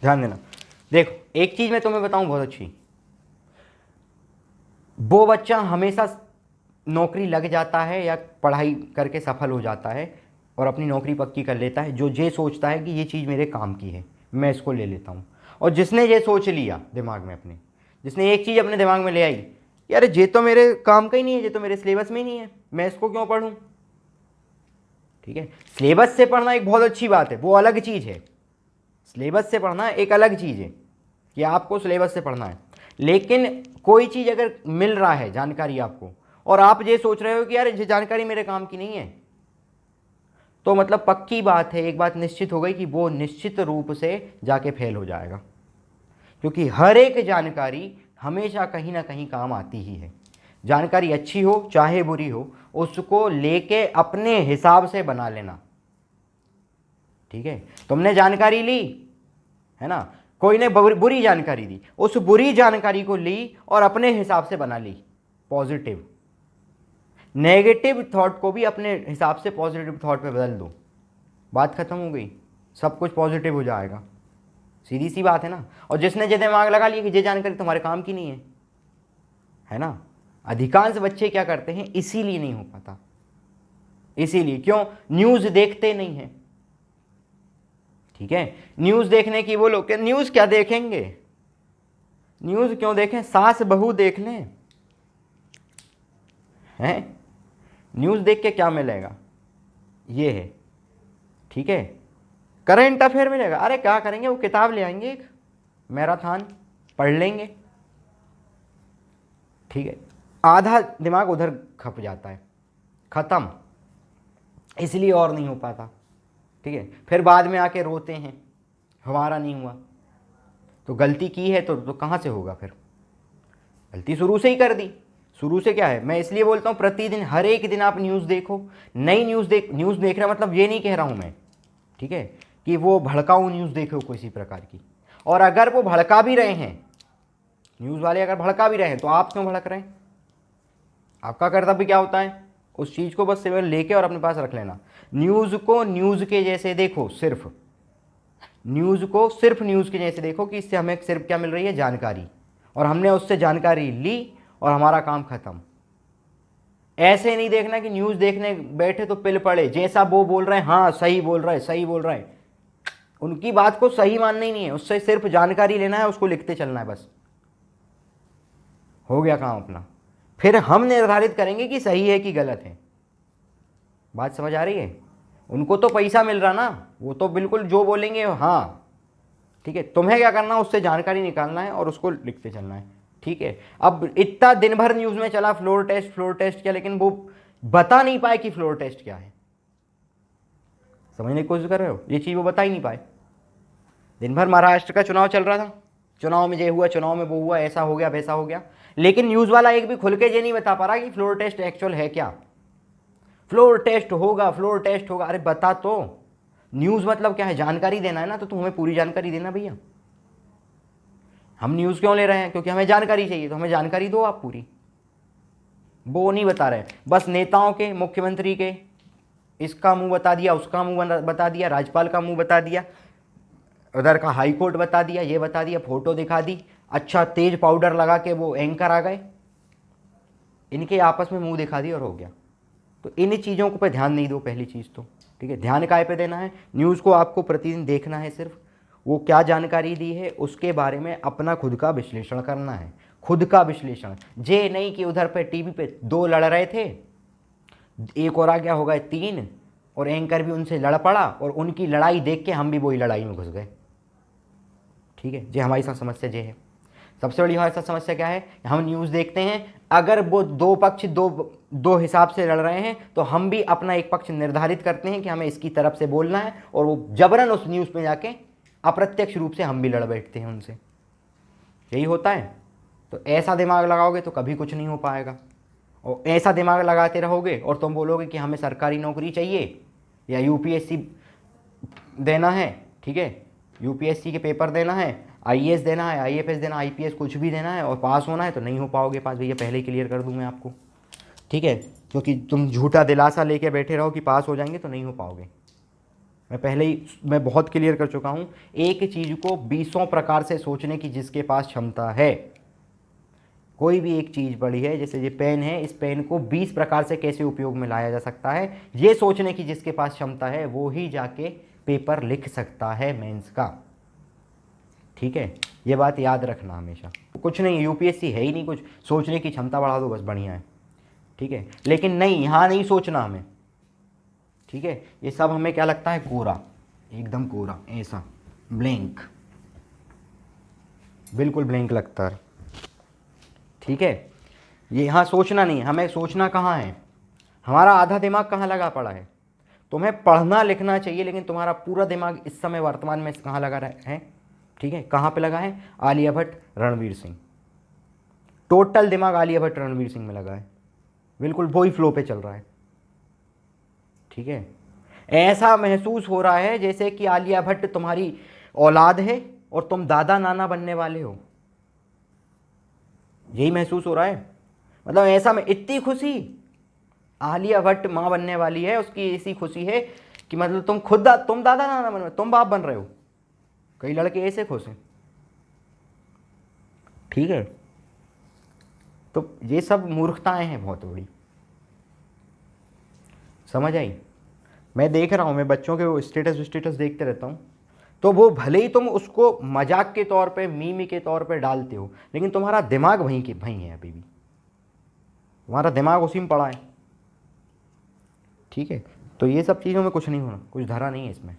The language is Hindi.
ध्यान देना। देखो एक चीज़ मैं तुम्हें बताऊं बहुत अच्छी, वो बच्चा हमेशा नौकरी लग जाता है या पढ़ाई करके सफल हो जाता है और अपनी नौकरी पक्की कर लेता है जो ये सोचता है कि ये चीज़ मेरे काम की है, मैं इसको ले लेता हूँ। और जिसने ये सोच लिया दिमाग में अपने, जिसने एक चीज़ अपने दिमाग में ले आई, यार ये तो मेरे काम का ही नहीं है, ये तो मेरे सिलेबस में ही नहीं है, मैं इसको क्यों पढ़ूँ। ठीक है, सिलेबस से पढ़ना एक बहुत अच्छी बात है, वो अलग चीज़ है। सिलेबस से पढ़ना एक अलग चीज़ है कि आपको सिलेबस से पढ़ना है, लेकिन कोई चीज़ अगर मिल रहा है जानकारी आपको और आप ये सोच रहे हो कि यार ये जानकारी मेरे काम की नहीं है, तो मतलब पक्की बात है, एक बात निश्चित हो गई कि वो निश्चित रूप से जाके फेल हो जाएगा। क्योंकि हर एक जानकारी हमेशा कहीं ना कहीं काम आती ही है। जानकारी अच्छी हो चाहे बुरी हो, उसको लेके अपने हिसाब से बना लेना। ठीक है, तुमने जानकारी ली है ना, कोई ने बुरी जानकारी दी, उस बुरी जानकारी को ली और अपने हिसाब से बना ली पॉजिटिव। नेगेटिव थॉट को भी अपने हिसाब से पॉजिटिव थॉट पे बदल दो, बात खत्म हो गई, सब कुछ पॉजिटिव हो जाएगा। सीधी सी बात है ना। और जिसने ये दिमाग लगा लिया कि ये जानकारी तुम्हारे काम की नहीं है ना, अधिकांश बच्चे क्या करते हैं, इसीलिए नहीं हो पाता। इसीलिए क्यों, न्यूज़ देखते नहीं हैं। ठीक है, न्यूज़ देखने की वो लोग, न्यूज़ क्या देखेंगे, न्यूज़ क्यों देखें, सास बहू देख लें हैं, न्यूज़ देख के क्या मिलेगा, ये है। ठीक है, करंट अफेयर मिलेगा, अरे क्या करेंगे, वो किताब ले आएंगे एक मैराथन पढ़ लेंगे। ठीक है, आधा दिमाग उधर खप जाता है, ख़त्म, इसलिए और नहीं हो पाता। ठीक है, फिर बाद में आके रोते हैं हमारा नहीं हुआ, तो गलती की है तो कहाँ से होगा, फिर गलती शुरू से ही कर दी। शुरू से क्या है, मैं इसलिए बोलता हूँ प्रतिदिन हर एक दिन आप न्यूज़ देखो, नई न्यूज़ देख रहे मतलब ये नहीं कह रहा हूँ मैं, ठीक है, कि वो भड़काऊ न्यूज़ देखो किसी प्रकार की। और अगर वो भड़का भी रहे हैं, न्यूज़ वाले अगर भड़का भी रहे हैं, तो आप क्यों भड़क रहे हैं। आपका कर्तव्य क्या होता है, उस चीज़ को बस सिर्फ लेके और अपने पास रख लेना। न्यूज़ को न्यूज़ के जैसे देखो, सिर्फ न्यूज़ को सिर्फ न्यूज़ के जैसे देखो कि इससे हमें सिर्फ क्या मिल रही है, जानकारी, और हमने उससे जानकारी ली और हमारा काम खत्म। ऐसे नहीं देखना कि न्यूज़ देखने बैठे तो पिल पड़े, जैसा वो बोल रहे हैं हाँ सही बोल रहा है, सही बोल रहा है, उनकी बात को सही मानना ही नहीं है, उससे सिर्फ जानकारी लेना है, उसको लिखते चलना है, बस हो गया काम अपना। फिर हम निर्धारित करेंगे कि सही है कि गलत है। बात समझ आ रही है, उनको तो पैसा मिल रहा ना, वो तो बिल्कुल जो बोलेंगे हाँ। ठीक है, तुम्हें क्या करना है, उससे जानकारी निकालना है और उसको लिखते चलना है। ठीक है, अब इतना दिन भर न्यूज़ में चला फ्लोर टेस्ट क्या, लेकिन वो बता नहीं पाए कि फ्लोर टेस्ट क्या है। समझने की कोशिश कर रहे हो, ये चीज़ वो बता ही नहीं पाए। दिन भर महाराष्ट्र का चुनाव चल रहा था, चुनाव में ये हुआ, चुनाव में वो हुआ, ऐसा हो गया वैसा हो गया, लेकिन न्यूज़ वाला एक भी खुल के ये नहीं बता पा रहा कि फ्लोर टेस्ट एक्चुअल है क्या। फ्लोर टेस्ट होगा, फ्लोर टेस्ट होगा, अरे बता तो। न्यूज़ मतलब क्या है, जानकारी देना है ना, तो तुम्हें पूरी जानकारी देना भैया। हम न्यूज़ क्यों ले रहे हैं, क्योंकि हमें जानकारी चाहिए, तो हमें जानकारी दो आप पूरी। वो नहीं बता रहे, बस नेताओं के, मुख्यमंत्री के, इसका मुंह बता दिया, उसका मुंह बता दिया, राज्यपाल का मुंह बता दिया, उधर का हाई कोर्ट बता दिया, ये बता दिया, फोटो दिखा दी, अच्छा तेज पाउडर लगा के वो एंकर आ गए, इनके आपस में मुंह दिखा दिया और हो गया। तो इन चीज़ों को पे ध्यान नहीं दो, पहली चीज़ तो। ठीक है, ध्यान काय पे देना है, न्यूज़ को आपको प्रतिदिन देखना है, सिर्फ वो क्या जानकारी दी है उसके बारे में अपना खुद का विश्लेषण करना है, खुद का विश्लेषण। जे नहीं कि उधर पे टीवी पे दो लड़ रहे थे, एक और आ गया, हो गए तीन, और एंकर भी उनसे लड़ पड़ा और उनकी लड़ाई देख के हम भी वही लड़ाई में घुस गए। ठीक है, ये हमारी साथ समस्या ये है। सबसे बड़ी हमारे साथ समस्या क्या है, हम न्यूज़ देखते हैं, अगर वो दो पक्ष दो हिसाब से लड़ रहे हैं तो हम भी अपना एक पक्ष निर्धारित करते हैं कि हमें इसकी तरफ से बोलना है, और वो जबरन उस न्यूज़ में जाके अप्रत्यक्ष रूप से हम भी लड़ बैठते हैं उनसे। यही होता है। तो ऐसा दिमाग लगाओगे तो कभी कुछ नहीं हो पाएगा, और ऐसा दिमाग लगाते रहोगे और तुम बोलोगे कि हमें सरकारी नौकरी चाहिए या यूपीएससी देना है, ठीक है, यूपीएससी के पेपर देना है, आईएएस देना है, आईएफएस देना, आईपीएस, कुछ भी देना है और पास होना है, तो नहीं हो पाओगे पास भैया, पहले ही क्लियर कर दूँ मैं आपको। ठीक है, क्योंकि तुम झूठा दिलासा लेके बैठे रहो कि पास हो जाएंगे, तो नहीं हो पाओगे। मैं बहुत क्लियर कर चुका हूँ, एक चीज़ को 20 प्रकार से सोचने की जिसके पास क्षमता है, कोई भी एक चीज़ पड़ी है, जैसे ये पेन है, इस पेन को 20 प्रकार से कैसे उपयोग में लाया जा सकता है, ये सोचने की जिसके पास क्षमता है वो ही जाके पेपर लिख सकता है मेंस का। ठीक है, ये बात याद रखना हमेशा। कुछ नहीं, यूपीएससी है ही नहीं कुछ, सोचने की क्षमता बढ़ा दो बस, बढ़िया है। ठीक है, लेकिन नहीं, यहाँ नहीं सोचना हमें। ठीक है, ये सब हमें क्या लगता है, कोरा, एकदम कोरा, ऐसा ब्लैंक, बिल्कुल ब्लैंक लगता है। ठीक है, ये यहाँ सोचना नहीं, हमें सोचना कहाँ है, हमारा आधा दिमाग कहाँ लगा पड़ा है। तुम्हें पढ़ना लिखना चाहिए, लेकिन तुम्हारा पूरा दिमाग इस समय वर्तमान में कहाँ लगा है। ठीक है, कहाँ पे लगा है, आलिया भट्ट, रणवीर सिंह, टोटल दिमाग आलिया भट्ट रणवीर सिंह में लगा है, बिल्कुल वही फ्लो पे चल रहा है। ठीक है, ऐसा महसूस हो रहा है जैसे कि आलिया भट्ट तुम्हारी औलाद है और तुम दादा नाना बनने वाले हो, यही महसूस हो रहा है। मतलब ऐसा में इतनी खुशी, आलिया भट्ट माँ बनने वाली है, उसकी ऐसी खुशी है कि मतलब तुम दादा नाना बन, तुम बाप बन रहे हो। कई लड़के ऐसे खुश हैं। ठीक है, तो ये सब मूर्खताएं हैं बहुत बड़ी, समझ आई। मैं देख रहा हूँ, मैं बच्चों के स्टेटस देखते रहता हूँ, तो वो भले ही तुम उसको मजाक के तौर पे, मीमी के तौर पे डालते हो, लेकिन तुम्हारा दिमाग वहीं है, अभी भी तुम्हारा दिमाग उसी में पड़ा है। ठीक है, तो ये सब चीज़ों में कुछ नहीं होना, कुछ धरा नहीं है इसमें।